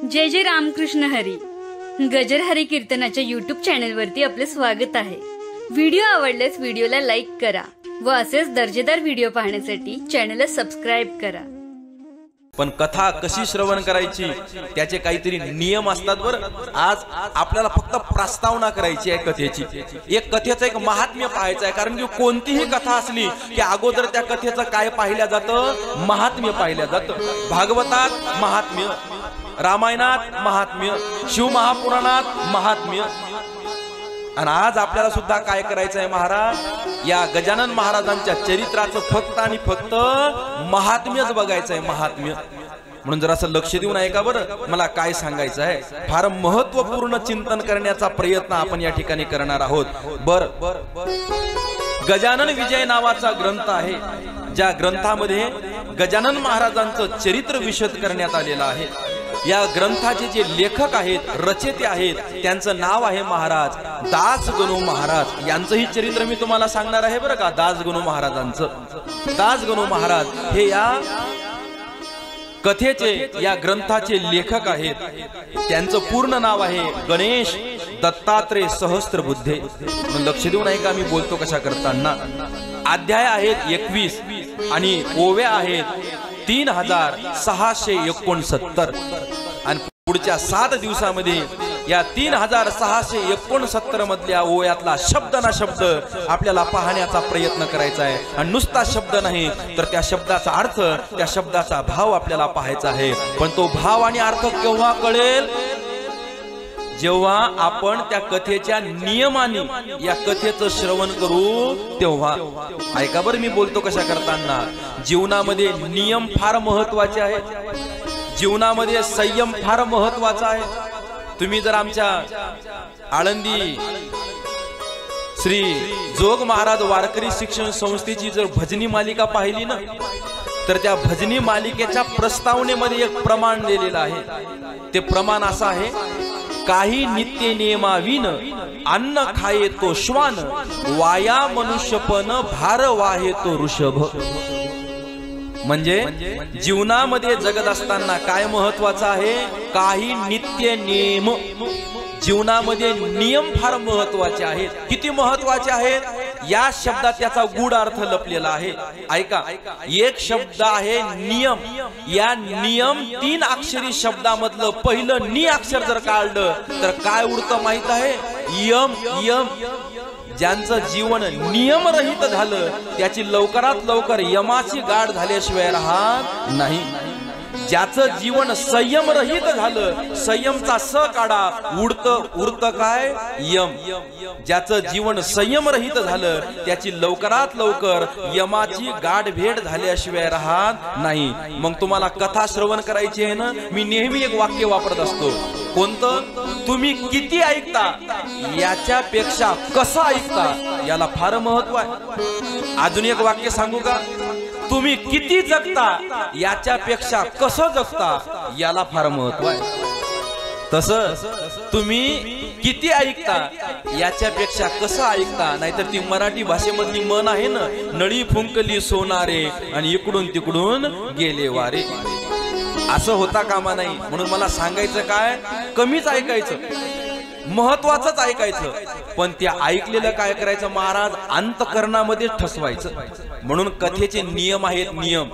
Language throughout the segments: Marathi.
जय जय रामकृष्ण हरी. गजर हरी कीर्तनाच्या YouTube चॅनलवरती आपले स्वागत आहे. व्हिडिओ आवडल्यास व्हिडिओला लाईक करा व असेच दर्जेदार व्हिडिओ पाहण्यासाठी चॅनलला सबस्क्राइब करा. पण कथा कशी श्रवण करायची त्याचे काहीतरी नियम असतात बरं. आज आपल्याला फक्त प्रस्तावना करायची आहे कथेची. एक कथेचं एक महात्म्य पाहायचं आहे. कारण की कोणतीही कथा असली की अगोदर त्या कथेचं काय पाहिलं जातं, महात्म्य पाहिलं जातं. भागवतात महात्म्य, रामायणात महात्म्य, शिवमहापुराणात महात्म्य. आणि आज आपल्याला सुद्धा काय करायचं आहे महाराज, या गजानन महाराजांच्या चरित्राचं फक्त आणि फक्त महात्म्यच बघायचं आहे, महात्म्य. म्हणून जरा असं लक्ष देऊन ऐका बरं, मला काय सांगायचं आहे. फार महत्वपूर्ण चिंतन करण्याचा प्रयत्न आपण या ठिकाणी करणार आहोत. बर गजानन विजय नावाचा ग्रंथ आहे, ज्या ग्रंथामध्ये गजानन महाराजांचं चरित्र विशद करण्यात आलेलं आहे. या ग्रंथाचे जे लेखक आहेत, रचयिते आहेत, त्यांचं नाव आहे महाराज दासगणू महाराज. यांचंही चरित्र मी तुम्हाला सांगणार आहे बरं का. दासगणू महाराजांचं, दासगणू महाराज हे या कथेचे, या ग्रंथाचे लेखक आहेत. त्यांचं पूर्ण नाव आहे गणेश दत्तात्रय सहस्त्रबुद्धे. लक्ष देऊन आहे का मी बोलतो कशा करताना. अध्याय आहेत 21 आणि ओव्या आहेत 3669. आणि पुढच्या 7 दिवसामध्ये या 3669 मधल्या ओव्यातला शब्द ना शब्द आपल्याला पाहण्याचा प्रयत्न करायचा आहे. आणि नुसता शब्द नाही तर त्या शब्दाचा अर्थ, त्या शब्दाचा भाव आपल्याला पाहायचा आहे. पण तो भाव आणि अर्थ केव्हा कळेल, जेव्हा आपण त्या कथेच्या नियमाने या कथेचं श्रवण करू तेव्हा. ऐका बरं मी बोलतो कशा करताना. जीवनामध्ये नियम फार महत्वाचे आहेत, जीवनामध्ये संयम फार महत्वाचा आहे. तुम्ही जर आमच्या आळंदी श्री जोग महाराज वारकरी शिक्षण संस्थेची जर भजनी मालिका पाहिली ना, तर त्या भजनी मालिकेच्या प्रस्तावनेमध्ये एक प्रमाण दिलेलं आहे. ते प्रमाण असं आहे, काही नित्य नियमाविन अन्न खाये तो श्वान, वाया मनुष्यपण भार वाहे तो ऋषभ. म्हणजे जीवनामध्ये जगत असताना काय महत्वाचं आहे, काही नित्य नियम. जीवनामध्ये नियम फार महत्वाचे आहेत. किती महत्वाचे आहेत, या शब्दात त्याचा गूढ अर्थ लपलेला आहे. ऐका, एक शब्द आहे नियम. या नियम 3 अक्षरी शब्दामधलं पहिलं नि अक्षर जर काढलं तर काय उरतं माहित आहे, यम. यम. ज्यांचं जीवन नियमरहित झालं त्याची लवकरात लवकर यमाची गाठ झाल्याशिवाय राहत नाही. ज्याचं जीवन संयमरहित झालं, संयमचा स काढा, उरत काय, यम. ज्याचं जीवन संयमरहित झालं त्याची लवकरात लवकर यमाची गाठ भेट झाल्याशिवाय राहत नाही. मग तुम्हाला कथा श्रवण करायची आहे ना, मी नेहमी एक वाक्य वापरत असतो. कोणतं, तुम्ही किती ऐकता याच्यापेक्षा कसं ऐकता याला फार महत्व आहे. अजून एक वाक्य सांगू का, तुम्ही किती जगता याच्यापेक्षा कसं जगता याला फार महत्व आहे. तसं तुम्ही किती ऐकता याच्यापेक्षा कसं ऐकता. नाहीतर ती मराठी भाषेमधली म्हण आहे ना, नळी फुंकली सोनारे आणि इकडून तिकडून गेले वारे. असं होता कामा नाही. म्हणून मला सांगायचं काय, कमीच ऐकायचं, महत्वाचंच ऐकायचं, पण त्या ऐकलेलं काय करायचं महाराज, अंतकरणामध्ये ठसवायचं. म्हणून कथेचे नियम आहेत, नियम.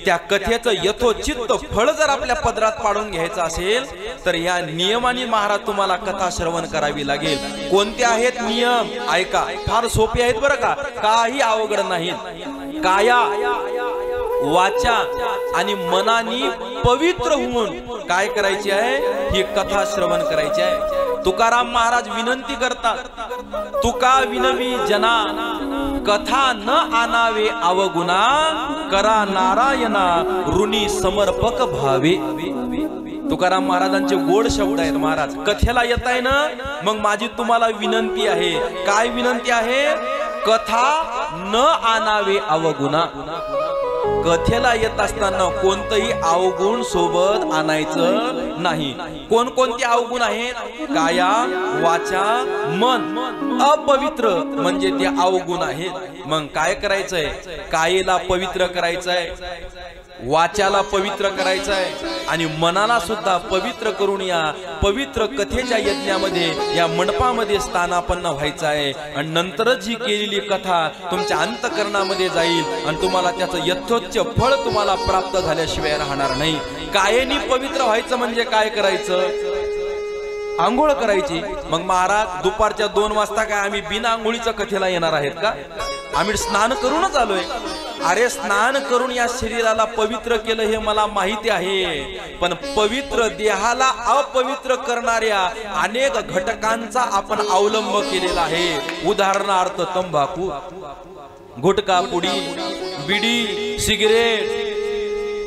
त्या कथेचं यथोचित फळ जर आपल्या पदरात पाडून घ्यायचं असेल तर या नियमाने महाराज तुम्हाला कथा श्रवण करावी लागेल. कोणते आहेत नियम, ऐका, फार सोपे आहेत बरं का, काही अवघड नाहीत. काया वाचा आणि मनानी पवित्र होऊन काय करायची आहे, ही कथा श्रवण करायची आहे. तुकाराम महाराज विनंती करतात, तुका विनवी जना कथा न आणावे अवगुणा, करा नारायणा ऋणी समर्पक भावे. तुकाराम महाराजांचे गोड शब्द आहेत महाराज. कथेला येत आहे ना, मग माझी तुम्हाला विनंती आहे. काय विनंती आहे, कथा न आणावे अवगुणा. कथेला येत असताना कोणतंही अवगुण सोबत आणायचं नाही. कोणकोणते अवगुण आहेत, काया वाचा मन. अपवित्र म्हणजे ते अवगुण आहेत. मग काय करायचंय, कायेला पवित्र करायचंय, वाचाला पवित्र करायचं आहे आणि मनाला सुद्धा पवित्र करून या पवित्र कथेच्या यज्ञामध्ये या मंडपामध्ये स्थानापन्न व्हायचं आहे आणि नंतरच ही केलेली कथा तुमच्या अंतःकरणामध्ये जाईल आणि तुम्हाला त्याचं यथोच्च फळ तुम्हाला प्राप्त झाल्याशिवाय राहणार नाही। कायेनी पवित्र व्हायचं म्हणजे काय करायचं? आंघोळ करायची। मग महाराज दुपारच्या 2 वाजता काय आम्ही बिना आंघोळीच्या कथेला येणार आहेत का? आम्ही स्नान करूनच आलोय। अरे स्नान करून या शरीराला पवित्र केलं हे मला माहिती आहे, पण पवित्र देहाला अपवित्र करणाऱ्या अनेक घटकांचा आपण अवलंब केलेला आहे। उदाहरणार्थ तंबाखू, गुटखा, पुडी, बिडी, सिगरेट,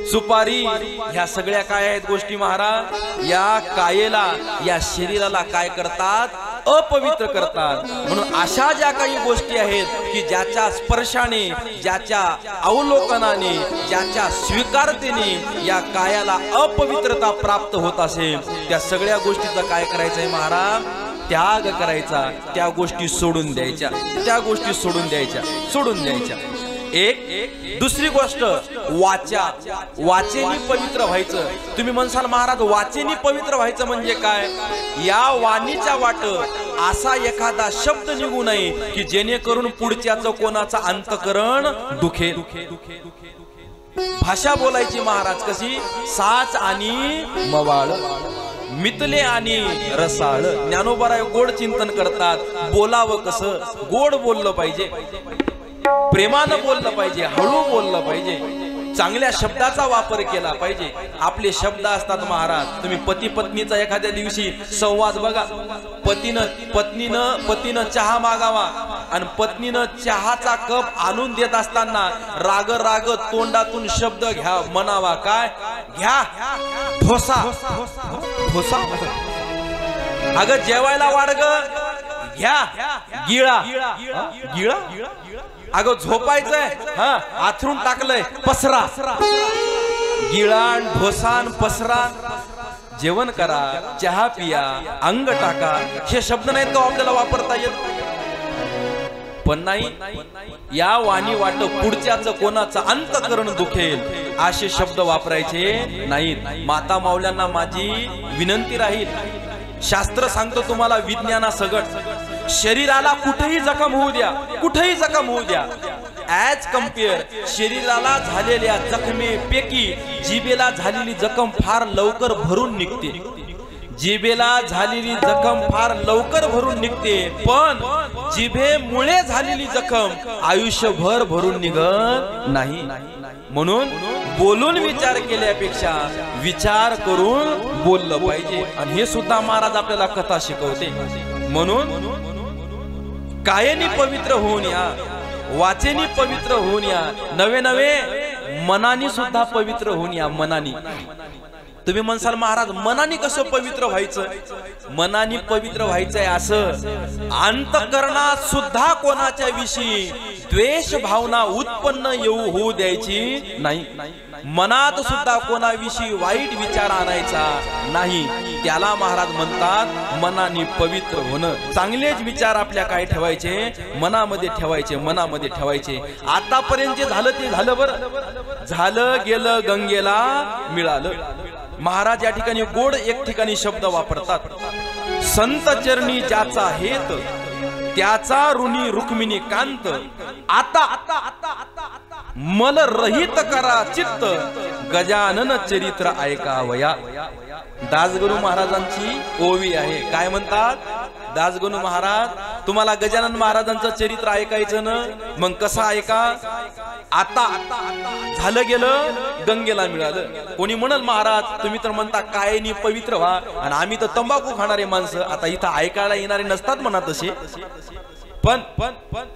सुपारी, ह्या सगळ्या काय आहेत गोष्टी महाराज? या कायेला या शरीराला काय करतात? अपवित्र करतात। म्हणून अशा ज्या काही गोष्टी आहेत की ज्याच्या स्पर्शाने, ज्याच्या अवलोकनाने, ज्याच्या स्वीकारतेने या कायाला अपवित्रता प्राप्त होत असेल, त्या सगळ्या गोष्टीचा काय करायचंय महाराज? त्याग करायचा। त्या गोष्टी सोडून द्यायच्या, त्या गोष्टी सोडून द्यायच्या, सोडून द्यायच्या। एक दुसरी गोष्ट वाचेनी पवित्र व्हायचं। तुम्ही म्हणसाल महाराज वाचेनी पवित्र व्हायचं म्हणजे काय? या वाणीच्या वाट असा एखादा शब्द निघू नये की जेणेकरून पुढच्याचं कोणाचा अंतःकरण दुखे। भाषा बोलायची महाराज कशी? साच आणि मवाळ, मितले आणि रसाळ। ज्ञानोबा गोड चिंतन करतात। बोलावं कसं? गोड बोललं पाहिजे, प्रेमानं बोललं पाहिजे, हळू बोललं पाहिजे, चांगल्या शब्दाचा वापर केला पाहिजे। आपले शब्द असतात महाराज, तुम्ही पती पत्नीचा एखाद्या दिवशी संवाद बघा। पतीनं चहा मागावा आणि पत्नीनं चहाचा कप आणून देत असताना राग राग तोंडातून शब्द घ्या, म्हणावा काय? घ्या ढोसा, ढोसा। अगं जेवायला वाढग, घ्या गिळा, गिळा। अगं झोपायचंय, हा आथरून टाकलंय, पसरा। गिळाण, ढोसान, पसरा। जेवण करा, चहा पिया, अंग टाका, हे शब्द नाहीत का आपल्याला वापरता येत? पण नाही, या वाणी वाट पुढच्याचं कोणाचं अंतःकरण दुखेल असे शब्द वापरायचे नाहीत। माता माऊल्यांना माझी विनंती राहील, शास्त्र सांगतो तुम्हाला विज्ञाना सगट शरीराला कुठेही जखम होऊ द्या, कुठेही जखम होऊ द्या, ऍज कम्पेअर शरीराला झालेल्या जखमेपैकी जिभेला झालेली जखम फार लवकर भरून निघते। जिभेला झालेली जखम फार लवकर भरून निघते, पण जिभेमुळे झालेली जखम आयुष्यभर भरून निघत नाही। म्हणून बोलून विचार केल्यापेक्षा विचार करून बोललं पाहिजे, आणि हे सुद्धा महाराज आपल्याला कथा शिकवते। म्हणून कायेनी पवित्र होऊन या, वाचेनी पवित्र होऊन या, नवे नवे मनानी सुद्धा पवित्र होऊन या। मनानी तुम्ही म्हणसाल महाराज मनानी कसं पवित्र व्हायचं? मनानी पवित्र व्हायचंय असं अंतःकरणात सुद्धा कोणाच्या विषयी द्वेष भावना उत्पन्न होऊ द्यायची नाही। मनात सुद्धा कोणाविषयी वाईट विचार आणायचा नाही। त्याला महाराज म्हणतात मनानी पवित्र होणं। चांगलेच विचार आपल्या काय ठेवायचे? मनामध्ये ठेवायचे, मनामध्ये ठेवायचे। आतापर्यंत जे झालं ते झालं, बरं झालं, गेलं गंगेला मिळालं। महाराज या ठिकाणी गोड एक ठिकाणी शब्द वापरतात, संत चरणी ज्याचा हेत त्याचा ऋणी रुक्मिणी कांत, आता मल रहित करा चित्त, गजानन चरित्र ऐकावया। दासगणू महाराजांची ओवी आहे। काय म्हणतात दासगणू महाराज? तुम्हाला गजानन महाराजांचं चरित्र ऐकायचं ना, मग कसं ऐका? आता झालं गेलं गंगेला मिळालं। कोणी म्हणल महाराज तुम्ही तर म्हणता कायेनी पवित्र व्हा आणि आम्ही तर तंबाखू खाणारे माणसं, आता इथं ऐकायला येणारे नसतात म्हणा तसे, पण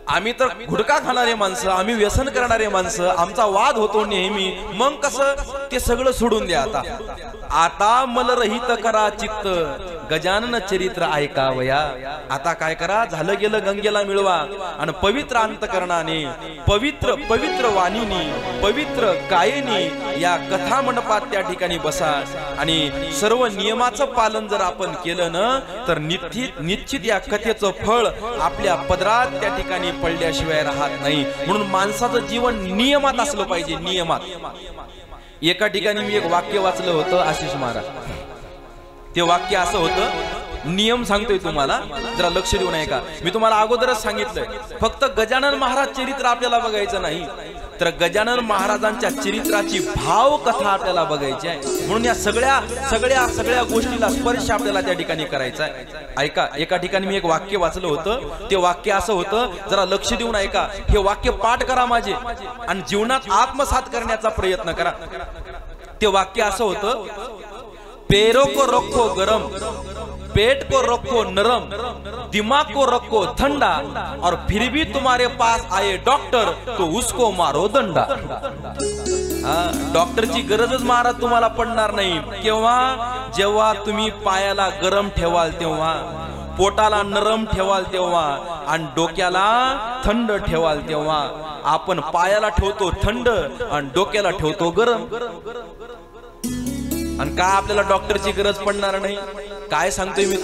आम्ही तर गुटखा खाणारे माणसं, आम्ही व्यसन करणारे माणसं, आमचा वाद होतो नेहमी। मग कसं? ते सगळं सोडून द्या। आता मल रहित करा चित्त, गजानन चरित्र ऐकावया। आता काय करा? झालं गेलं गंगेला मिळवा आणि पवित्र अंतःकरणाने, पवित्र पवित्र वाणीने, पवित्र कायेने या कथा मंडपात त्या ठिकाणी बसा आणि सर्व नियमाचं पालन जर आपण केलं ना, तर निश्चित या कथेचं फळ आपल्या पदरात त्या ठिकाणी पडल्याशिवाय राहत नाही। म्हणून माणसाचं जीवन नियमात असलं पाहिजे, नियमात। एका ठिकाणी मी एक वाक्य वाचलं होतं आशिष महाराज. ते वाक्य असं होतं, नियम सांगतोय तुम्हाला, जरा लक्ष देऊ नये का. मी तुम्हाला अगोदरच सांगितलंय, फक्त गजानन महाराज चरित्र आपल्याला बघायचं नाही, तर गजानन महाराजांच्या चरित्राची भाव कथा आपल्याला बघायची आहे. म्हणून या सगळ्या सगळ्या सगळ्या गोष्टीला स्पर्श आपल्याला त्या ठिकाणी करायचा आहे. ऐका, एका ठिकाणी मी एक वाक्य वाचलं होतं, ते वाक्य असं होतं, जरा लक्ष देऊन ऐका. हे वाक्य पाठ करा माझे आणि जीवनात आत्मसात करण्याचा प्रयत्न करा. ते वाक्य असं होतं, पैरों को रखो गरम, पेट को रखो नरम, दिमाग को रखो ठंडा, और फिर भी तुम्हारे पास आए डॉक्टर तो उसको मारो दंडा. डॉक्टरची गरजच महाराज तुम्हाला पडणार नाही. केव्हा? जेव्हा तुम्ही पायाला गरम ठेवाल तेव्हा, पोटाला नरम ठेवाल तेव्हा, आणि डोक्याला थंड ठेवाल तेव्हा. आपण पायाला ठेवतो थंड आणि डोक्याला ठेवतो गरम. आणि का आपल्याला डॉक्टरची गरज पडणार नाही? काय सांगतोय मी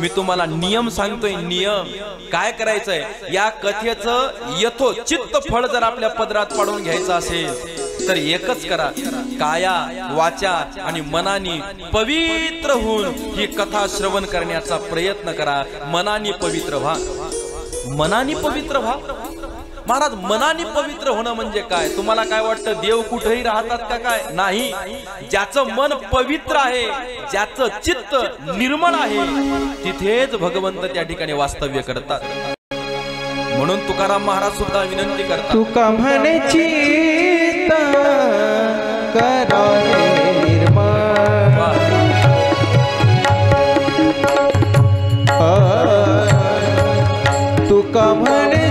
तुम्हाला नियम सांगतोय. नियम काय करायचंय, या कथेचं यथोचित्त फळ जर आपल्या पदरात पाडून घ्यायचं असेल तर एकच करा, काया वाचा आणि मनाने पवित्र होऊन ही कथा श्रवण करण्याचा प्रयत्न करा. मनाने पवित्र व्हा, मनाने पवित्र व्हा. महाराज, मनाने पवित्र होणं म्हणजे काय? तुम्हाला काय वाटतं देव कुठेही राहतात का? काय नाही. ज्याचं मन पवित्र आहे, ज्याचं चित्त निर्मळ आहे, तिथेच भगवंत त्या ठिकाणी वास्तव्य करतात. म्हणून तुकाराम महाराज सुद्धा विनंती करतात, तुका म्हणे चित्त करावे निर्मळ, तुका म्हणे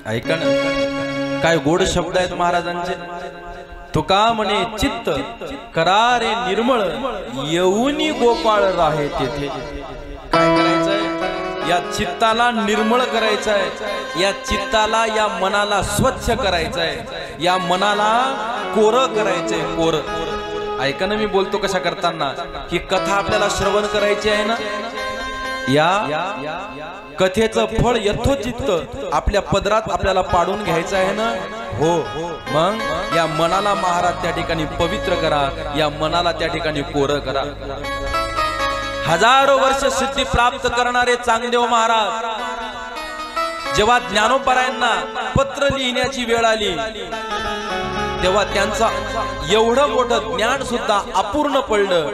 ऐका ना, काय गोड शब्द आहेत महाराजांचे. तुका म्हणे चित्त करारे निर्मळ, येऊनी गोपाळ राहे तेथे. काय करायचंय? या चित्ताला निर्मळ करायचंय, या चित्ताला, या मनाला स्वच्छ करायचंय, या मनाला कोरं करायचंय, कोरं. ऐका ना, मी बोलतो कशा करताना, ही कथा आपल्याला श्रवण करायची आहे ना, या कथेचं फळ यथोचित्त आपल्या पदरात आपल्याला पाडून घ्यायचं आहे ना. हो, मग या मनाला महाराज त्या ठिकाणी पवित्र करा, या मनाला त्या ठिकाणी कोरं करा. हजारो वर्ष सिद्धी प्राप्त करणारे चांगदेव महाराज जेव्हा ज्ञानोबारायांना पत्र लिहिण्याची वेळ आली, तेव्हा त्यांचं एवढं मोठं ज्ञान सुद्धा अपूर्ण पडलं.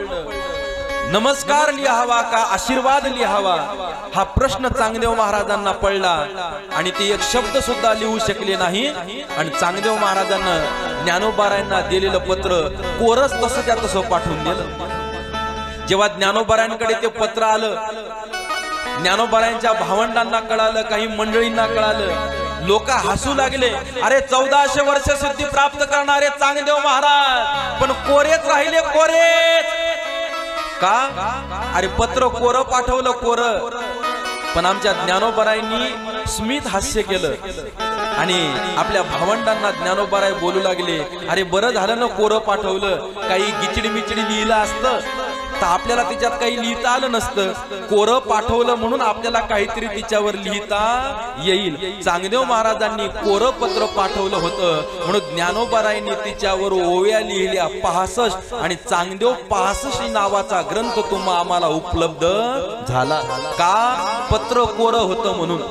नमस्कार लिहावा का आशीर्वाद लिहावा, हा प्रश्न चांगदेव महाराजांना पडला आणि ते एक शब्द सुद्धा लिहू शकले नाही. आणि चांगदेव महाराजांना ज्ञानोबारायांना दिलेलं पत्र कोरच तसंच्या तसं पाठवून दिलं. जेव्हा ज्ञानोबारायांकडे ते पत्र आलं, ज्ञानोबारायांच्या भावंडांना कळालं, काही मंडळींना कळालं, लोक हसू लागले. अरे 1400 वर्ष सिद्धी प्राप्त करणारे चांगदेव महाराज पण कोरेच राहिले, कोरेच का? अरे पत्र कोरं पाठवलं, कोरं. पण आमच्या ज्ञानोबारायांनी स्मित हास्य केलं आणि आपल्या भावंडांना ज्ञानोबाराय बोलू लागले, अरे बरं झालं ना कोरं पाठवलं, काही गिचडी मिचडी लिहिलं असतं तर आपल्याला त्याच्यात काही लिहिता आलं नसतं. कोरं पाठवलं म्हणून आपल्याला काहीतरी तिच्यावर लिहिता येईल. चांगदेव महाराजांनी कोरं पत्र पाठवलं होतं म्हणून ज्ञानोबारायांनी तिच्यावर ओव्या लिहिल्या 65 आणि चांगदेव 65 नावाचा ग्रंथ तुम्हा आम्हाला उपलब्ध झाला. का? पत्र कोरं होतं म्हणून.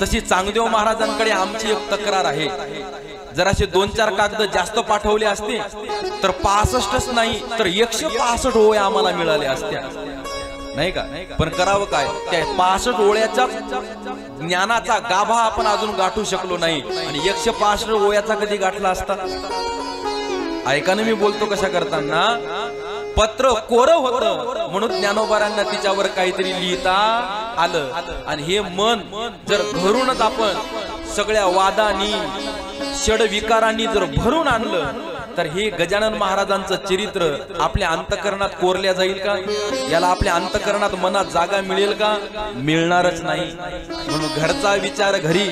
तशी चांगदेव महाराजांकडे आमची एक तक्रार आहे, जराशे 2-4 कागद जास्त पाठवले असते तर 65च नाही तर 165 ओळ्या आम्हाला मिळाल्या असत्या, नाही का? पण करावं काय, त्या 65 ओळ्याचा ज्ञानाचा गाभा आपण अजून गाठू शकलो नाही आणि 165 ओळ्याचा कधी गाठला असता? ऐका ना मी बोलतो कशा करताना. पत्र कोरं होतं म्हणून ज्ञानोबारांना तिच्यावर काहीतरी लिहिता आलं. आणि हे मन जर घरूनच आपण सगळ्या वादानी षड विकारांनी जर भरून आणलं तर हे गजानन महाराजांचं चरित्र आपल्या अंतकरणात कोरल्या जाईल का? याला आपल्या अंतकरणात मनात जागा मिळेल का? मिळणारच नाही. म्हणून घरचा विचार घरी,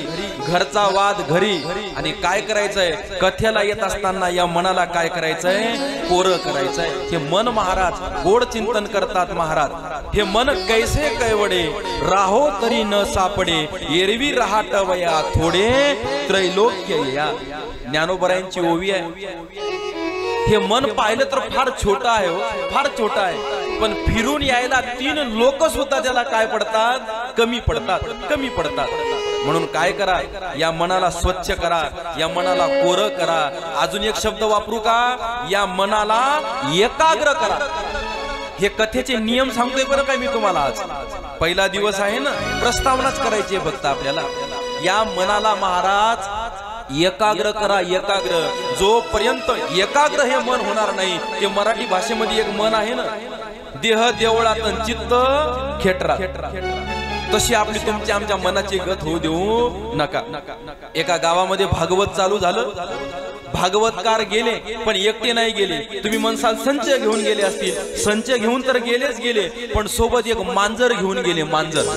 घरचा वाद घरी. आणि काय करायचंय, कथेला येत असताना या मनाला काय करायचंय, कोरं करायचंय. हे मन महाराज गोड चिंतन करतात. महाराज हे मन कैसे कैवडे, राहो तरी न सापडे, एरवी रहाटवया थोडे, त्रैलोक्य या. ज्ञानोबारायांची ओवी आहे. हे मन पाहिलं तर फार छोटं आहे, हो फार छोटं आहे. पण फिरून यायला 3 लोक सुद्धा त्याला काय पडतात, कमी पडतात, कमी पडतात. म्हणून काय करा, या मनाला स्वच्छ करा, या मनाला कोरं करा. अजून एक शब्द वापरू का, या मनाला एकाग्र करा. हे कथेचे नियम सांगतोय बरं काय मी तुम्हाला. आज पहिला दिवस आहे ना, प्रस्तावनाच करायची फक्त आपल्याला. या मनाला महाराज एकाग्र करा, एकाग्र. जोपर्यंत एकाग्र हे मन होणार नाही, ते मराठी भाषेमध्ये एक मन आहे ना, देह देवळात चित्त खेटरा, तशी आपली तुमच्या आमच्या मनाची गत होऊ देऊ नका. एका गावामध्ये भागवत चालू झालं. भागवतकार गेले पण एकटे नाही गेले. तुम्ही म्हणसाल संच घेऊन गेले असतील, संच घेऊन तर गेलेच गेले, पण सोबत एक मांजर घेऊन गेले, मांजर.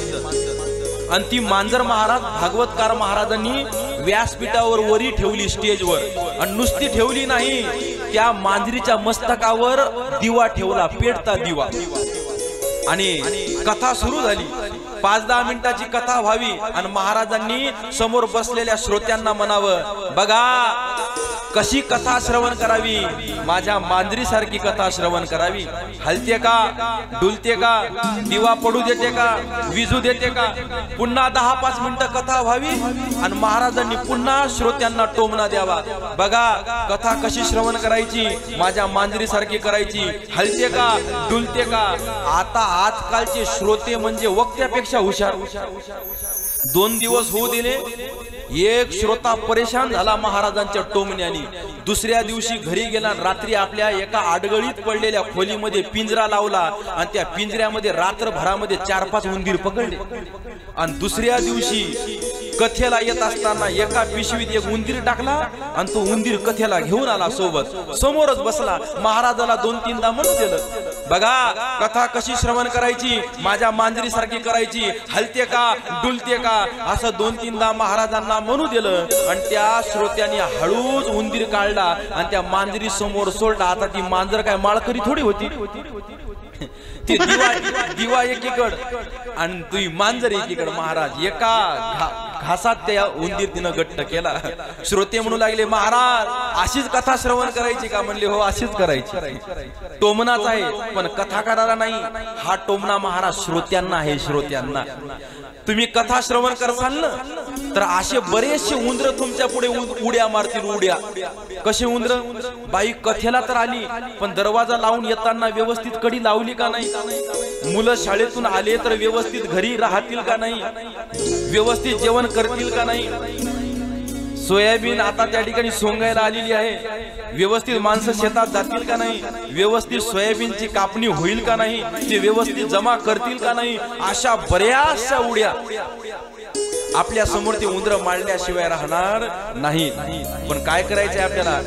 आणि ती मांजर महाराज भागवतकार महाराजांनी व्यासपीठावर वरी ठेवली, स्टेजवर. आणि नुसती ठेवली नाही, त्या मांजरीच्या मस्तकावर दिवा ठेवला, पेटता दिवा. आणि कथा सुरू झाली. 5-10 मिनिटाची कथा व्हावी आणि महाराजांनी समोर बसलेल्या श्रोत्यांना म्हणावं, बघा कशी कथा श्रवण करावी, माझ्या मांजरीसारखी कथा श्रवण करावी. हलते का, डुलते का, दिवा पडू देते का, विजू देते का. पुन्हा 10-5 मिनिटं कथा व्हावी आणि महाराजांनी पुन्हा श्रोत्यांना टोमणा द्यावा, बघा कथा कशी श्रवण करायची, माझ्या मांजरीसारखी करायची. हलते का, डुलते का. आता आजकालचे श्रोते म्हणजे वक्त्यापेक्षा हुशार. 2 दिवस होऊ दिले, एक श्रोता परेशान झाला महाराजांच्या टोमण्याने. दुसऱ्या दिवशी घरी गेला. रात्री आपल्या एका आडगळीत पडलेल्या खोलीमध्ये पिंजरा लावला आणि त्या पिंजऱ्यामध्ये रात्रभरामध्ये 4-5 उंदीर पकडले. आणि दुसऱ्या दिवशी कथेला येत असताना एका पिशवीत एक उंदीर टाकला आणि तो उंदीर कथेला घेऊन आला सोबत, समोरच बसला. महाराजाला 2-3दा म्हणून दिलं, बघा कथा कशी श्रवण करायची, माझ्या मांजरीसारखी करायची. हलते का, डुलते का, असं 2-3दा महाराजांना म्हणू दिलं. आणि त्या श्रोत्यांनी हळूच उंदीर काढला आणि त्या मांजरी समोर सोडला. आता ती मांजर काय माळकरी थोडी होती, ती दिवा एकीकड आणि तुझी मांजर एकीकड. महाराज एका घासात त्या उंदीर तिनं गट्ट केला. श्रोते म्हणू लागले, महाराज अशीच कथा श्रवण करायची का? म्हणले हो अशीच करायची. टोमनाच आहे पण कथाकाराला नाही. हा टोमना महाराज श्रोत्यांना आहे, श्रोत्यांना. तुम्ही कथा श्रवण करसाल ना तर असे बरेचसे उंदर तुमच्या पुढे उड्या मारतील उड्या. कसे उंदर? बाई कथेला तर आली पण दरवाजा लावून येताना व्यवस्थित कडी लावली का नाही? मुलं शाळेतून आले तर व्यवस्थित घरी राहतील का नाही? व्यवस्थित जेवण करतील का नाही? सोयाबीन आता त्या ठिकाणी सोंगायला आलेली आहे, व्यवस्थित माणसं शेतात जातील का नाही? व्यवस्थित सोयाबीनची कापणी होईल का नाही? ते व्यवस्थित जमा करतील का नाही? अशा बऱ्याचशा उड्या आपल्या समोर ते उंदर मांडल्याशिवाय राहणार नाही. पण काय करायचंय आपल्याला?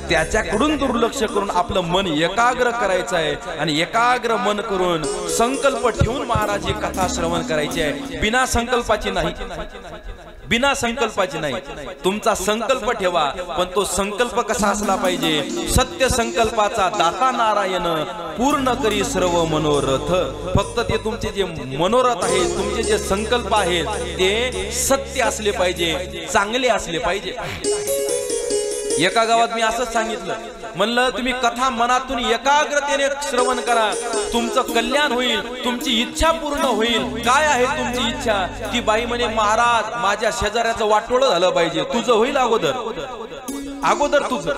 त्याच्याकडून दुर्लक्ष करून आपलं मन एकाग्र करायचं आहे आणि एकाग्र मन करून संकल्प ठेवून महाराज ही कथा श्रवण करायची आहे. बिना संकल्पाची नाही, बिना संकल्पाची नाही. तुमचा संकल्प ठेवा पण तो संकल्प कसा असला पाहिजे? सत्य संकल्पाचा दाता नारायण पूर्ण करी सर्व मनोरथ. फक्त ते तुमचे जे मनोरथ आहेत, तुमचे जे संकल्प आहेत ते सत्य असले पाहिजे, चांगले असले पाहिजे. एका गावात मी असंच सांगितलं, म्हणलं तुम्ही कथा मनातून एकाग्रतेने श्रवण करा, तुमचं कल्याण होईल, तुमची इच्छा पूर्ण होईल. काय आहे तुमची इच्छा? ती बाई म्हणे महाराज माझ्या शेजाऱ्याचं वाटोळं झालं पाहिजे. तुझं होईल अगोदर तुझं.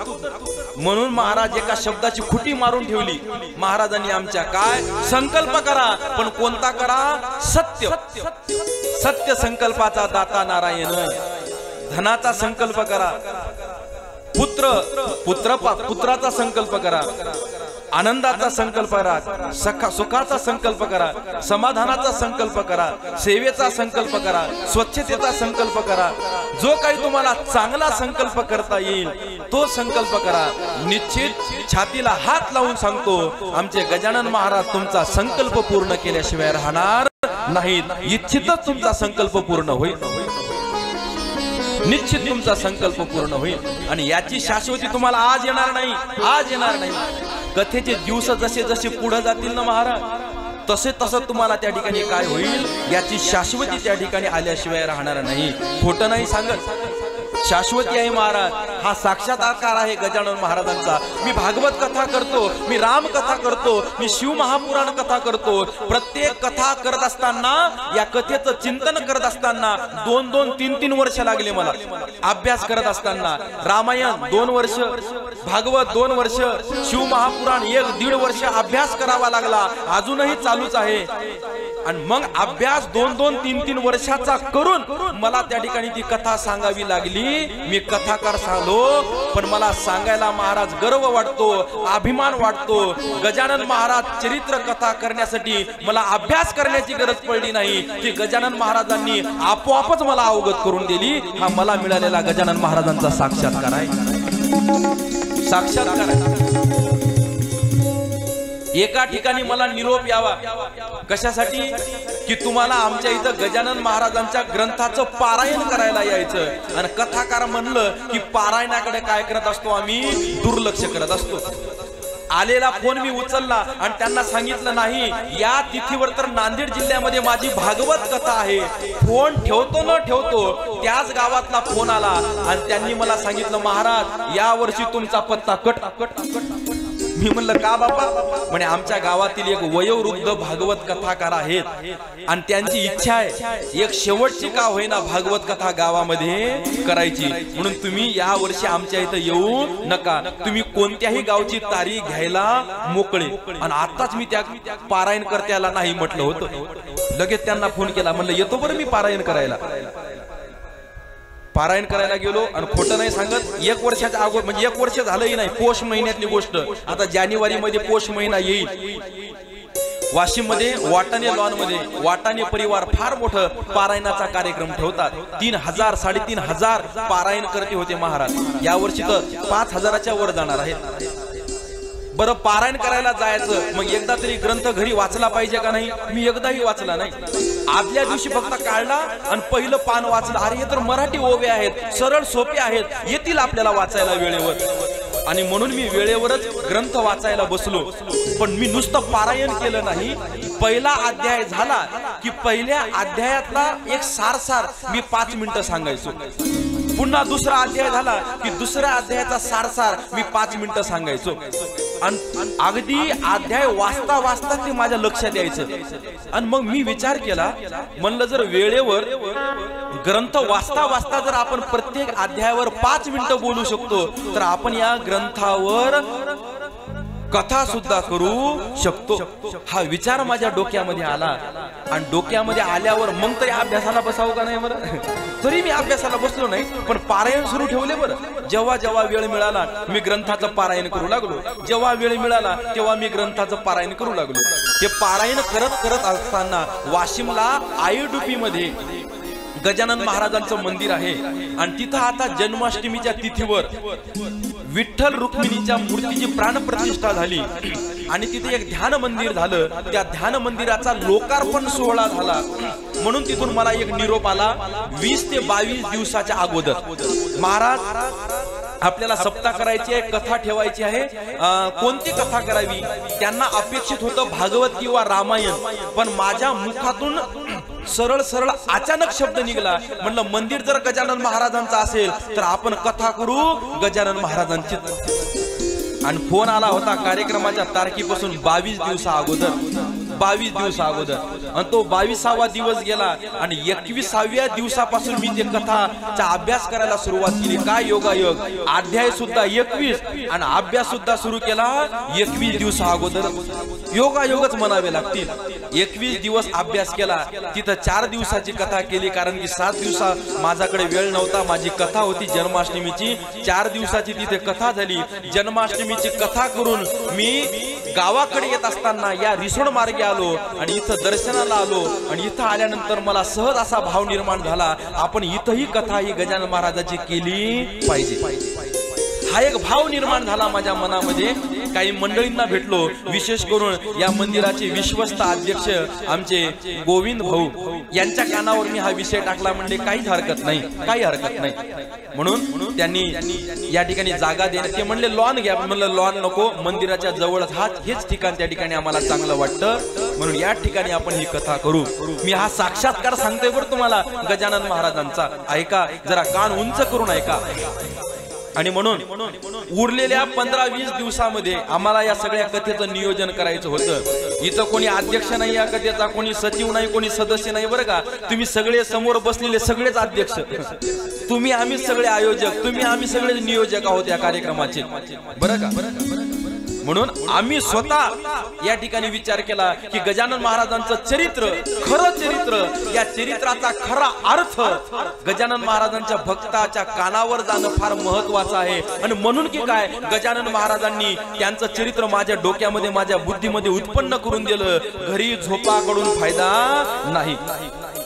म्हणून महाराज एका शब्दाची खुटी मारून ठेवली महाराजांनी आमच्या. काय? संकल्प करा पण कोणता करा? सत्य. सत्य संकल्पाचा दाता नारायण. धनाचा संकल्प करा, पुत्राचा संकल्प करा, आनंदाचा संकल्प करा, सुखाचा संकल्प करा, समाधानाचा संकल्प करा, सेवेचा संकल्प करा, स्वच्छतेचा संकल्प करा. जो काही तुम्हाला चांगला संकल्प करता येईल तो संकल्प करा. निश्चित छातीला हात लावून सांगतो आमचे गजानन महाराज तुमचा संकल्प पूर्ण केल्याशिवाय राहणार नाहीत. इच्छितच तुमचा संकल्प पूर्ण होईल, निश्चित तुमचा संकल्प पूर्ण होईल. आणि याची शाश्वती तुम्हाला आज येणार नाही, आज येणार नाही. कथेचे दिवस जसे जसे पुढे जातील ना महाराज, तसे तसं तुम्हाला त्या ठिकाणी काय होईल याची शाश्वती त्या ठिकाणी आल्याशिवाय राहणार नाही. खोटं नाही सांगत, शाश्वती आहे महाराज. हा साक्षात्कार आहे गजानन महाराजांचा. मी भागवत कथा करतो, मी राम कथा करतो, मी शिव महापुराण कथा करतो. प्रत्येक कथा करत असताना, या कथेचं चिंतन करत असताना 2-2, 3-3 वर्ष लागले मला. अभ्यास करत असताना रामायण 2 वर्ष, भागवत 2 वर्ष, शिव महापुराण 1-1.5 वर्ष अभ्यास करावा लागला. अजूनही चालूच आहे. आणि मग अभ्यास 2-2, 3-3 वर्षाचा करून मला त्या ठिकाणी ती कथा सांगावी लागली. मी कथाकार झालो पण मला सांगायला महाराज गर्व वाटतो, अभिमान वाटतो. गजानन महाराज चरित्र कथा करण्यासाठी मला अभ्यास करण्याची गरज पडली नाही, की गजानन महाराजांनी आपोआपच मला अवगत करून दिली. हा मला मिळालेला गजानन महाराजांचा साक्षात्कार आहे, साक्षात्कार आहे. एका ठिकाणी मला निरोप यावा, कशासाठी? की तुम्हाला आमच्या इथं गजानन महाराजांच्या ग्रंथाचं पारायण करायला यायचं. आणि कथाकार म्हणलं की पारायणाकडे काय करत असतो आम्ही? दुर्लक्ष करत असतो. आलेला फोन मी उचलला आणि त्यांना सांगितलं नाही या तिथीवर तर नांदेड जिल्ह्यामध्ये माझी भागवत कथा आहे. फोन ठेवतो न ठेवतो त्याच गावातला फोन आला आणि त्यांनी मला सांगितलं महाराज या वर्षी तुमचा पत्ता कट. मी म्हणलं का बाबा? म्हणे आमच्या गावातील एक वयोवृद्ध भागवत कथाकार आहेत आणि त्यांची इच्छा आहे एक शेवटची का होईना भागवत कथा गावामध्ये करायची, म्हणून तुम्ही या वर्षी आमच्या इथं येऊ नका. तुम्ही कोणत्याही गावची तारीख घ्यायला मोकळे. आणि आताच मी त्या पारायण करत्याला नाही म्हटलं होतं. लगेच त्यांना फोन केला, म्हणलं येतो बरं मी पारायण करायला. पारायण करायला गेलो आणि खोटं नाही सांगत 1 वर्षाच्या अगोदर, म्हणजे 1 वर्ष झालंही नाही, पोष महिन्यातली गोष्ट. आता जानेवारी मध्ये पोष महिना येईल. वाशिम मध्ये वाटाणे लॉन मध्ये वाटाणे परिवार फार मोठं पारायणाचा कार्यक्रम ठेवतात. 3,000 3,500 पारायण करते होते महाराज. या वर्षी तर 5,000च्या वर जाणार आहेत. बरं पारायण करायला जायचं, मग एकदा तरी ग्रंथ घरी वाचला पाहिजे का नाही? मी एकदाही वाचला नाही. आदल्या दिवशी फक्त काढला आणि पहिलं पान वाचलं. अरे हे तर मराठी ओवे आहेत, सरळ सोपे आहेत, येतील आपल्याला वाचायला वेळेवर. आणि म्हणून मी वेळेवरच ग्रंथ वाचायला बसलो. पण मी नुसतं पारायण केलं नाही. पहिला अध्याय झाला की पहिल्या अध्यायातला एक सार मी 5 मिनिटं सांगायचो. पुन्हा दुसरा अध्याय झाला की दुसऱ्या अध्यायाचा सारसार मी 5 मिनिटं सांगायचो आणि अगदी अध्याय वाचता वाचता ते माझ्या लक्षात यायचं। आणि मग मी विचार केला, म्हणलं जर वेळेवर ग्रंथ वाचता वाचता जर आपण प्रत्येक अध्यायावर 5 मिनिटं बोलू शकतो तर आपण या ग्रंथावर कथा सुद्धा करू शकतो। हा विचार माझ्या डोक्यामध्ये आला आणि डोक्यामध्ये आल्यावर मग तरी अभ्यासाला बसावं का नाही बरं? तरी मी अभ्यासाला बसलो नाही, पण पारायण सुरू ठेवले बरं। जेव्हा जेव्हा वेळ मिळाला मी ग्रंथाचं पारायण करू लागलो, जेव्हा वेळ मिळाला तेव्हा मी ग्रंथाचं पारायण करू लागलो। हे पारायण करत असताना वाशिमला आईडुपी मध्ये गजानन महाराजांचं मंदिर आहे आणि तिथं आता जन्माष्टमीच्या तिथीवर विठ्ठल रुक्मिणीच्या मूर्तीची प्राणप्रतिष्ठा झाली आणि तिथे एक ध्यान मंदिर झालं। त्या ध्यान मंदिराचा लोकार्पण सोहळा झाला म्हणून तिथून मला एक निरोप आला 20 ते 22 दिवसाच्या अगोदर, महाराज आपल्याला सप्ताह करायची आहे, कथा ठेवायची आहे, कोणती कथा करावी? त्यांना अपेक्षित होतं भागवत किंवा रामायण, पण माझ्या मुखातून सरळ सरळ अचानक शब्द निघाला, म्हणलं मंदिर जर गजानन महाराजांचं असेल तर आपण कथा करू गजानन महाराजांची। आणि फोन आला होता कार्यक्रमाच्या तारखेपासून 22 दिवसा अगोदर, 22 दिवस अगोदर, आणि तो 22वा दिवस गेला आणि 21व्या दिवसापासून मी ते कथाचा अभ्यास करायला सुरुवात केली। काय योगायोग, अध्याय सुद्धा 21 आणि अभ्यास सुद्धा सुरू केला 21 दिवसा अगोदर। योगायोगच म्हणावे लागतील। 21 दिवस अभ्यास केला, तिथं 4 दिवसाची कथा केली कारण की 7 दिवसा माझ्याकडे वेळ नव्हता, माझी कथा होती जन्माष्टमीची। 4 दिवसाची तिथे कथा झाली। जन्माष्टमीची कथा करून मी गावाकडे येत असताना या रिसोड मार्गे आलो आणि इथं दर्शनाला आलो आणि इथं आल्यानंतर मला सहज असा भाव निर्माण झाला, आपण इथंही कथा ही गजानन महाराजाची केली पाहिजे। हा एक भाव निर्माण झाला माझ्या मनामध्ये। काही मंडळींना भेटलो, विशेष करून या मंदिराचे विश्वस्त अध्यक्ष आमचे गोविंद भाऊ यांच्या कानावर मी हा विषय टाकला, म्हणजे काहीच हरकत नाही, काही हरकत नाही म्हणून त्यांनी या ठिकाणी जागा देण्यात, ते म्हणले लॉन घ्या, म्हणलं लॉन नको, मंदिराच्या जवळच हेच ठिकाण त्या ठिकाणी आम्हाला चांगलं वाटतं म्हणून या ठिकाणी आपण ही कथा करू। मी हा साक्षात्कार सांगतोय बरं तुम्हाला गजानन महाराजांचा, ऐका जरा, कान उंच करून ऐका। आणि म्हणून उरलेल्या 15-20 दिवसामध्ये आम्हाला या सगळ्या कथेचं नियोजन करायचं होतं। इथं कोणी अध्यक्ष नाही या कथेचा, कोणी सचिव नाही, कोणी सदस्य नाही बरं का, तुम्ही सगळे समोर बसलेले सगळेच अध्यक्ष, तुम्ही आम्ही सगळे आयोजक, तुम्ही आम्ही सगळे नियोजक आहोत या कार्यक्रमाचे बरं का। म्हणून आम्ही स्वतः या ठिकाणी विचार केला की गजानन महाराजांचं चरित्र, खरं चरित्र, या चरित्राचा खरा अर्थ गजानन महाराजांच्या भक्ताच्या कानावर जाणं फार महत्वाचं आहे। आणि म्हणून की काय, गजानन महाराजांनी त्यांचं चरित्र माझ्या डोक्यामध्ये, माझ्या बुद्धीमध्ये उत्पन्न करून दिलं। घरी झोपाकडून फायदा नाही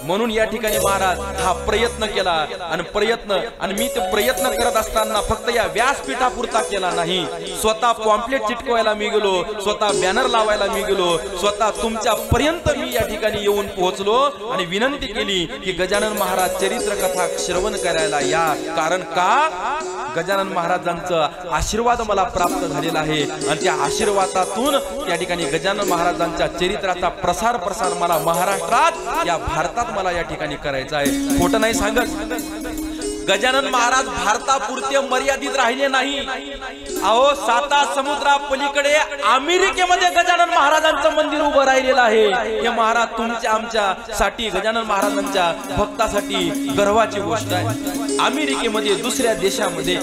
म्हणून या ठिकाणी महाराज हा प्रयत्न केला आणि मी ते प्रयत्न करत असताना फक्त या व्यासपीठापुरता केला नाही, स्वतः पॉम्पलेट चिटकवायला मी गेलो, स्वतः बॅनर लावायला मी गेलो, स्वतः तुमच्या पर्यंत मी या ठिकाणी येऊन पोहोचलो आणि विनंती केली की गजानन महाराज चरित्र कथा श्रवण करायला या, कारण का गजानन महाराजांचा आशीर्वाद मला प्राप्त झालेला आहे आणि त्या आशीर्वादातून त्या ठिकाणी गजानन महाराजांच्या चरित्राचा प्रसार मला महाराष्ट्रात, या भारतात मला या ठिकाणी करायचा आहे। खोटं नाही सांगत, गजानन महाराज भारतापुरते मर्यादित राहिले नाही। अहो 7 समुद्रा पलीकडे अमेरिकेमध्ये गजानन महाराजांचं मंदिर उभं राहिलेलं आहे। हे महाराज तुमच्या आमच्या साठी, गजानन महाराजांच्या भक्तासाठी गर्वाची गोष्ट आहे। अमेरिकेमध्ये, दुसऱ्या देशामध्ये,